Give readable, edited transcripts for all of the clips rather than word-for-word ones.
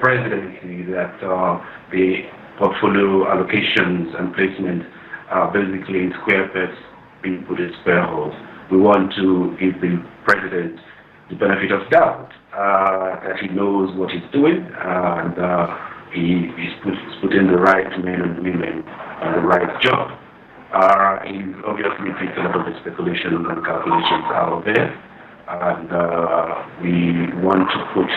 presidency that the portfolio allocations and placement are basically in square pegs being put in square holes. We want to give the president the benefit of doubt that he knows what he's doing and he's putting the right men and women on the right job. He's obviously picked a lot of the speculations and calculations out there, and we want to put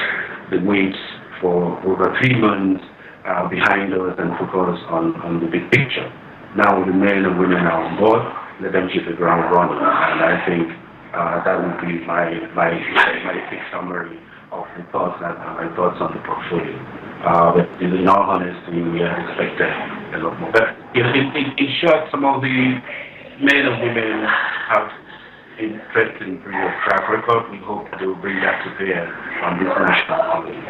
the weight for over 3 months behind us and focus on the big picture. Now the men and women are on board, let them hit the ground running, and I think that would be my quick summary of the thoughts and my thoughts on the portfolio. But in all honesty, we are expecting a lot more. But in short, some of the men and women have interest in previous track record. We hope they will bring that to bear on this national policy.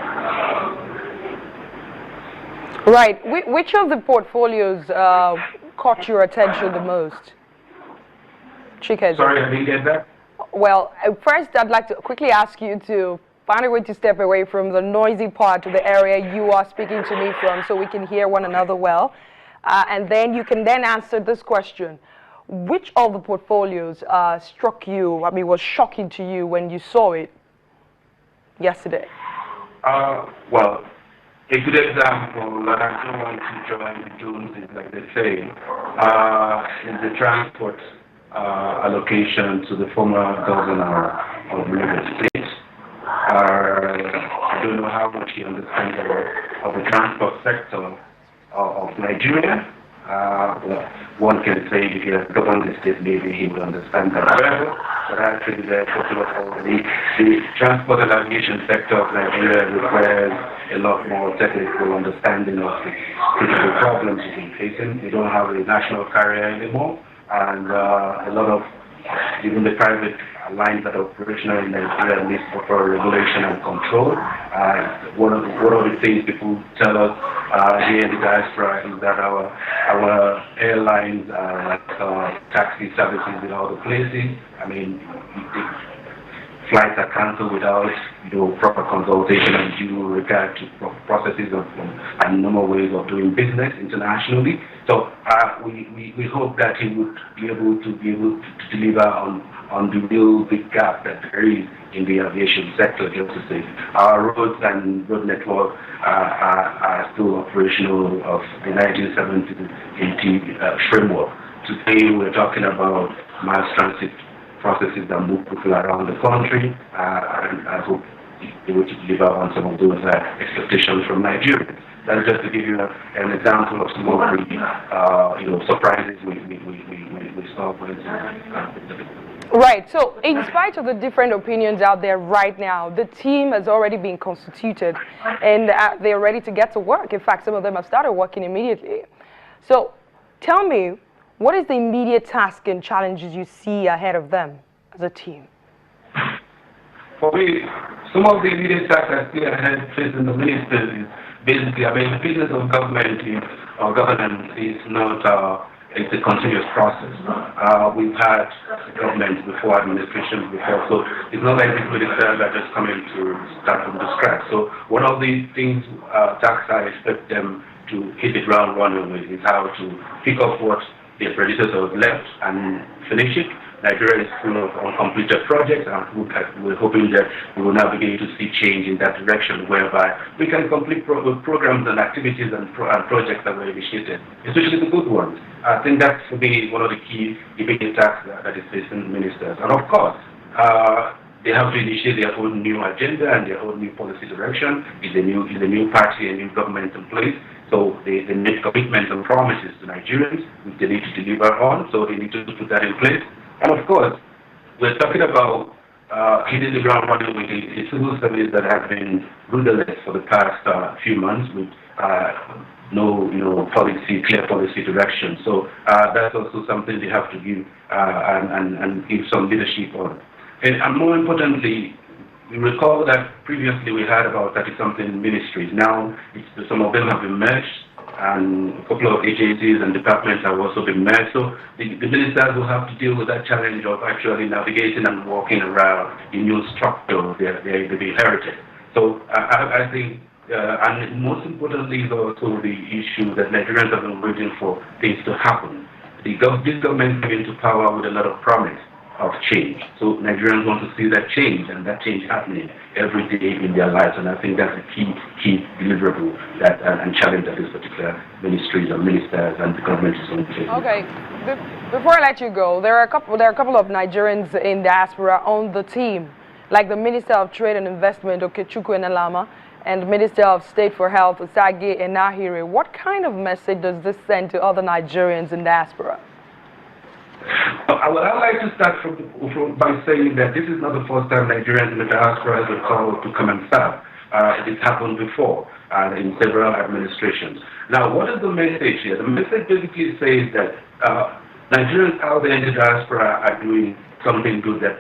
Right. Which of the portfolios caught your attention the most? Chike. Sorry, I didn't get that. Well, first I'd like to quickly ask you to find a way to step away from the noisy part of the area you are speaking to me from so we can hear one another well. And then you can then answer this question. Which of the portfolios struck you, was shocking to you when you saw it yesterday? Well, a good example that I don't want to join the Joneses, like they say, is the transport allocation to the former governor of Rivers State. I don't know how much he understands of the transport sector of Nigeria. One can say if he has governed the state, maybe he would understand that better. But actually, the transport and aviation sector of Nigeria requires a lot more technical understanding of the critical problems we've been facing. We don't have a national carrier anymore, and a lot of even the private lines that are operational in Nigeria need proper regulation and control. One of the things people tell us here in the diaspora is that our airlines are like taxi services in all the places. I mean, flights are cancelled without proper consultation and due regard to processes and normal ways of doing business internationally. So we hope that he would be able to deliver on the real big gap that there is in the aviation sector. Just to say, our roads and road network are still operational of the 1970 framework. Today we're talking about mass transit processes that move people around the country, and I hope they will deliver on some of those expectations from Nigeria. That's just to give you an example of some of the surprises we saw. Right. So, in spite of the different opinions out there right now, the team has already been constituted, and they're ready to get to work. In fact, some of them have started working immediately. So, tell me, what is the immediate task and challenges you see ahead of them as a team? For me, some of the immediate tasks I see ahead facing the ministers is basically, the business of government or governance is not, it's a continuous process. We've had governments before, administrations before, so it's not like these ministers are just coming to start from the scratch. So one of the things, tasks I expect them to hit the ground running with is how to pick up what their predecessors left and finish it. Nigeria is full of uncompleted projects, and we're hoping that we will now begin to see change in that direction, whereby we can complete programs and activities and projects that were initiated, especially the good ones. I think that will be one of the key immediate tasks that is facing ministers. And of course, they have to initiate their own new agenda and their own new policy direction. Is a new party, a new government in place. So they make commitments and promises to Nigerians, which they need to deliver on. So they need to put that in place. And of course, we're talking about hitting the ground running with a civil service that has been rudderless for the past few months with no clear policy direction. So that's also something they have to give and give some leadership on. And more importantly, we recall that previously we had about 30-something ministries. Now some of them have been merged, and a couple of agencies and departments have also been merged. So the ministers will have to deal with that challenge of actually navigating and walking around the new structure they've inherited. So I think and most importantly is also the issue that Nigerians have been waiting for things to happen. This government came into power with a lot of promise of change. So Nigerians want to see that change, and that change happening every day in their lives. And I think that's a key deliverable that and challenge that this particular ministries and ministers and the government is going to take. Okay, before I let you go, there are a couple of Nigerians in diaspora on the team, like the Minister of Trade and Investment, Okechukwu Enalama, and Minister of State for Health, Osage Enahire. What kind of message does this send to other Nigerians in diaspora? Well, I'd like to start by saying that this is not the first time Nigerians in the diaspora have been called to come and serve. It's happened before in several administrations. Now, what is the message here? The message basically says that Nigerians out there in the diaspora are doing something good that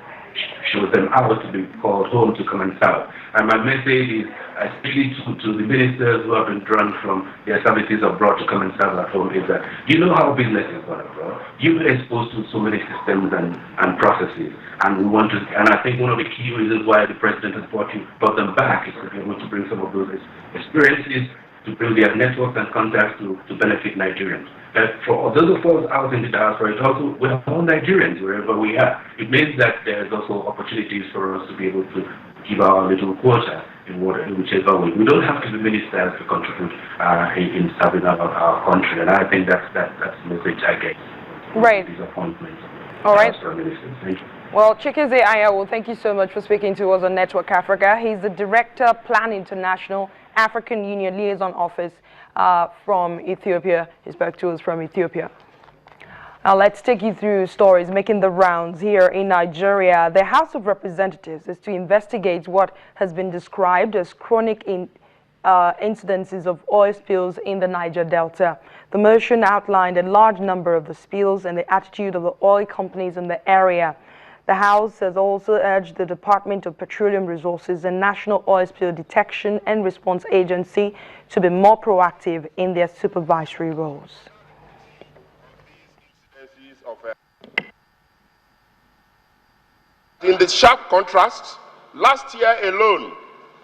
shows them how to be called home to come and serve. And my message is especially to the ministers who have been drawn from their services abroad to come and serve at home is that you know how business is done abroad. You've been exposed to so many systems and processes, and we want to. And I think one of the key reasons why the president has brought them back is to be able to bring some of those experiences to build their networks and contacts to benefit Nigerians. For those of us out in the diaspora, it's also, we're all Nigerians wherever we are. It means that there's also opportunities for us to be able to give our little quota in whichever way. We don't have to be ministers to contribute in serving our country, and I think that's the message I get. Right. These appointments. All right. Thank you. Well, Chikezie Ayawu, thank you so much for speaking to us on Network Africa. He's the Director, Plan International, African Union Liaison Office from Ethiopia. He's back to us from Ethiopia. Now let's take you through stories making the rounds here in Nigeria. The House of Representatives is to investigate what has been described as chronic incidences of oil spills in the Niger Delta. The motion outlined a large number of the spills and the attitude of the oil companies in the area. The House has also urged the Department of Petroleum Resources and National Oil Spill Detection and Response Agency to be more proactive in their supervisory roles. In the sharp contrast, last year alone,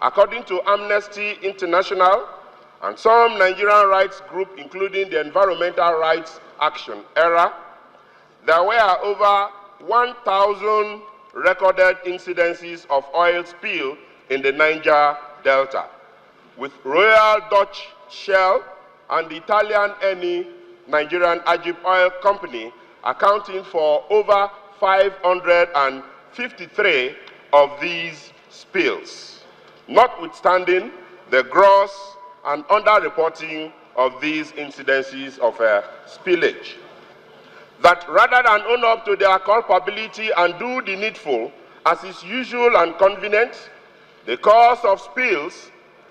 according to Amnesty International and some Nigerian rights groups, including the Environmental Rights Action ERA, there were over 1,000 recorded incidences of oil spill in the Niger Delta, with Royal Dutch Shell and the Italian Eni Nigerian Agip Oil Company accounting for over 553 of these spills, notwithstanding the gross and underreporting of these incidences of spillage. That rather than own up to their culpability and do the needful, as is usual and convenient, the cause of spills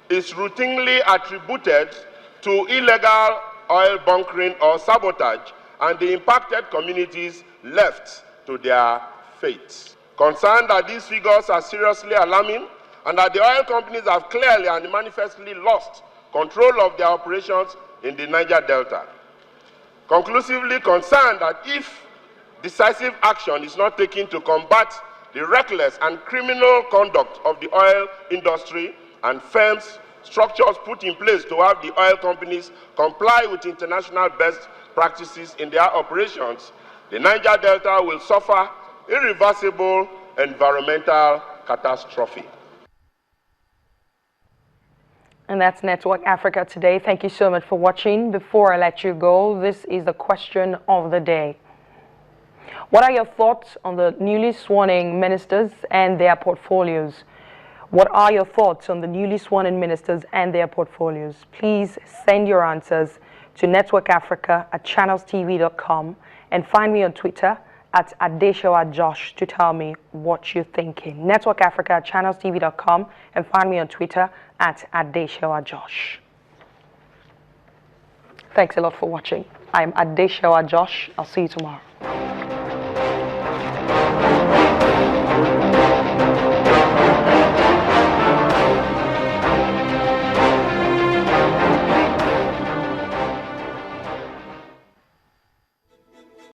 is routinely attributed to illegal oil bunkering or sabotage, and the impacted communities left to their fate. Concerned that these figures are seriously alarming and that the oil companies have clearly and manifestly lost control of their operations in the Niger Delta. Conclusively concerned that if decisive action is not taken to combat the reckless and criminal conduct of the oil industry and firms, structures put in place to have the oil companies comply with international best practices in their operations, the Niger Delta will suffer irreversible environmental catastrophe. And that's Network Africa today. Thank you so much for watching. Before I let you go, this is the question of the day. What are your thoughts on the newly sworn-in ministers and their portfolios? What are your thoughts on the newly sworn-in ministers and their portfolios? Please send your answers to networkafrica@channelstv.com and find me on Twitter at @AdeshowaJosh to tell me what you're thinking. Network Africa at channelstv.com and find me on Twitter at @AdeshowaJosh. Thanks a lot for watching. I'm Adeshowa Josh. I'll see you tomorrow.